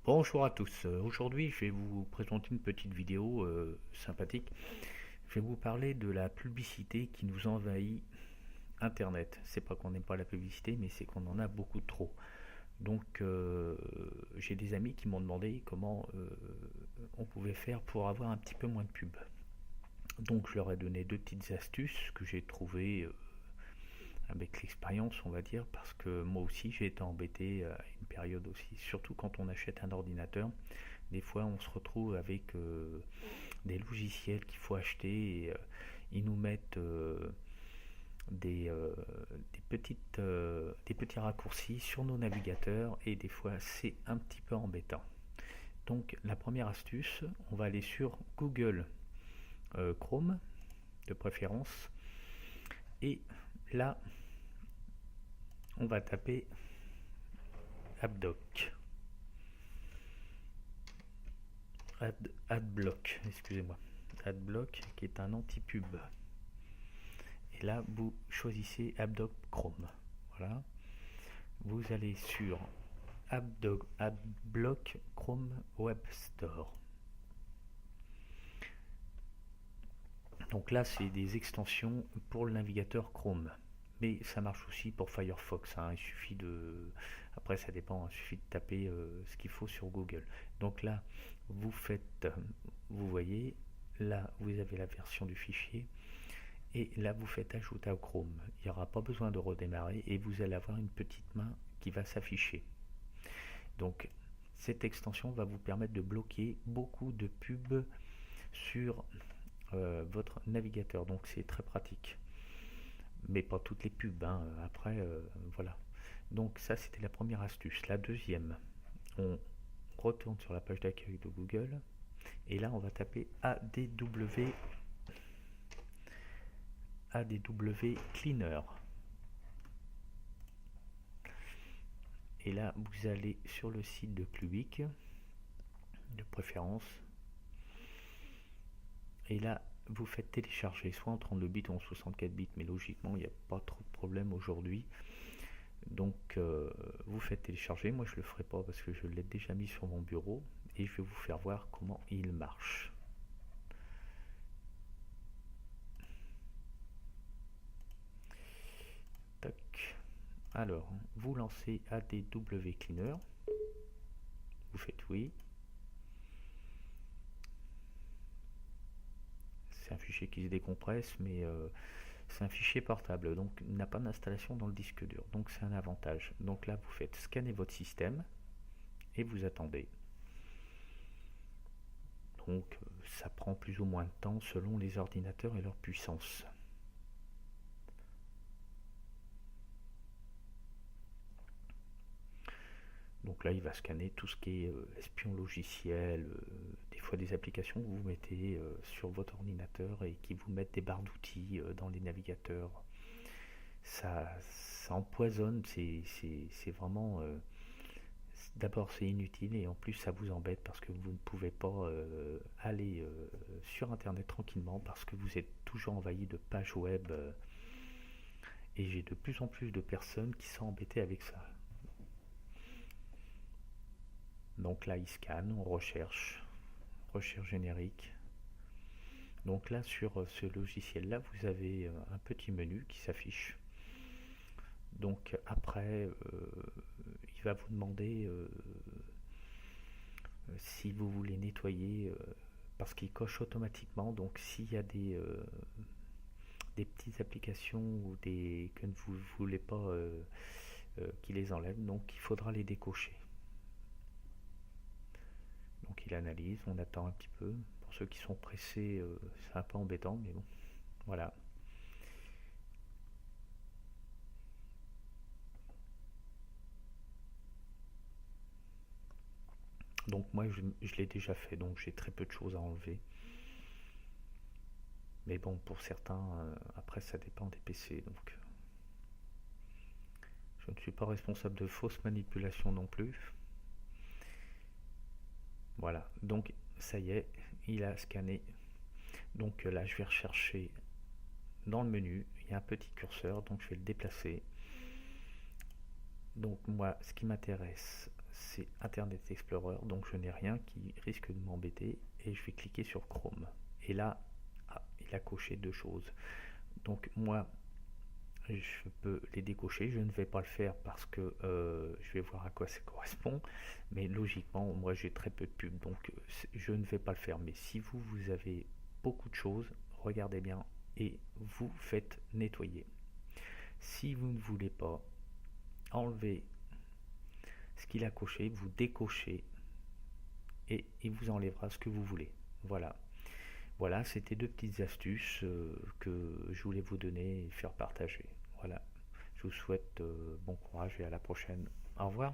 Bonjour à tous. Aujourd'hui, je vais vous présenter une petite vidéo sympathique. Je vais vous parler de la publicité qui nous envahit Internet. C'est pas qu'on n'aime pas la publicité, mais c'est qu'on en a beaucoup trop. Donc, j'ai des amis qui m'ont demandé comment on pouvait faire pour avoir un petit peu moins de pub. Donc, je leur ai donné deux petites astuces que j'ai trouvées avec l'expérience, on va dire, parce que moi aussi j'ai été embêté à une période aussi, surtout quand on achète un ordinateur. Des fois, on se retrouve avec des logiciels qu'il faut acheter et ils nous mettent des, euh, des petits raccourcis sur nos navigateurs et des fois c'est un petit peu embêtant. Donc la première astuce, on va aller sur Google Chrome de préférence et là on va taper AdBlock. Adblock, excusez-moi. Adblock qui est un anti-pub. Et là, vous choisissez AdBlock Chrome. Voilà. Vous allez sur AdBlock Chrome Web Store. Donc là, c'est des extensions pour le navigateur Chrome. Mais ça marche aussi pour Firefox. Il suffit de. Après, ça dépend. Il suffit de taper ce qu'il faut sur Google. Donc là, vous faites. Vous voyez, là, vous avez la version du fichier. Et là, vous faites ajouter à Chrome. Il n'y aura pas besoin de redémarrer et vous allez avoir une petite main qui va s'afficher. Donc, cette extension va vous permettre de bloquer beaucoup de pubs sur votre navigateur. Donc, c'est très pratique. Mais pas toutes les pubs. Après, voilà. Donc, ça, c'était la première astuce. La deuxième, on retourne sur la page d'accueil de Google. Et là, on va taper ADW Cleaner. Et là, vous allez sur le site de Clubic, de préférence. Et là, vous faites télécharger soit en 32 bits ou en 64 bits, mais logiquement, il n'y a pas trop de problème aujourd'hui. Donc, vous faites télécharger. Moi, je ne le ferai pas parce que je l'ai déjà mis sur mon bureau. Et je vais vous faire voir comment il marche. Tac. Alors, vous lancez ADW Cleaner. Vous faites oui. C'est un fichier qui se décompresse, mais c'est un fichier portable, donc il n'a pas d'installation dans le disque dur. Donc c'est un avantage. Donc là, vous faites scanner votre système et vous attendez. Donc ça prend plus ou moins de temps selon les ordinateurs et leur puissance. Donc là, il va scanner tout ce qui est espion logiciel, des fois des applications que vous mettez sur votre ordinateur et qui vous mettent des barres d'outils dans les navigateurs. Ça empoisonne, c'est vraiment... d'abord c'est inutile et en plus ça vous embête parce que vous ne pouvez pas aller sur internet tranquillement parce que vous êtes toujours envahi de pages web et j'ai de plus en plus de personnes qui sont embêtées avec ça. Donc là, il scanne, on recherche générique. Donc là, sur ce logiciel-là, vous avez un petit menu qui s'affiche. Donc après, il va vous demander si vous voulez nettoyer, parce qu'il coche automatiquement. Donc s'il y a des petites applications ou que vous ne voulez pas qu'il les enlève, donc il faudra les décocher. Donc il analyse, on attend un petit peu. Pour ceux qui sont pressés, c'est un peu embêtant, mais bon, voilà. Donc moi je l'ai déjà fait, donc j'ai très peu de choses à enlever. Mais bon, pour certains, après ça dépend des PC, donc je ne suis pas responsable de fausses manipulations non plus. Voilà, donc ça y est, il a scanné. Donc là, je vais rechercher dans le menu, il y a un petit curseur, donc je vais le déplacer. Donc moi, ce qui m'intéresse, c'est Internet Explorer, donc je n'ai rien qui risque de m'embêter et je vais cliquer sur Chrome. Et là, il a coché deux choses. Donc moi, je peux les décocher, je ne vais pas le faire parce que je vais voir à quoi ça correspond, mais logiquement, moi j'ai très peu de pubs, donc je ne vais pas le faire. Mais si vous avez beaucoup de choses, regardez bien et vous faites nettoyer. Si vous ne voulez pas enlever ce qu'il a coché, vous décochez et il vous enlèvera ce que vous voulez. Voilà. Voilà, c'était deux petites astuces que je voulais vous donner et faire partager. Voilà. Je vous souhaite bon courage et à la prochaine. Au revoir.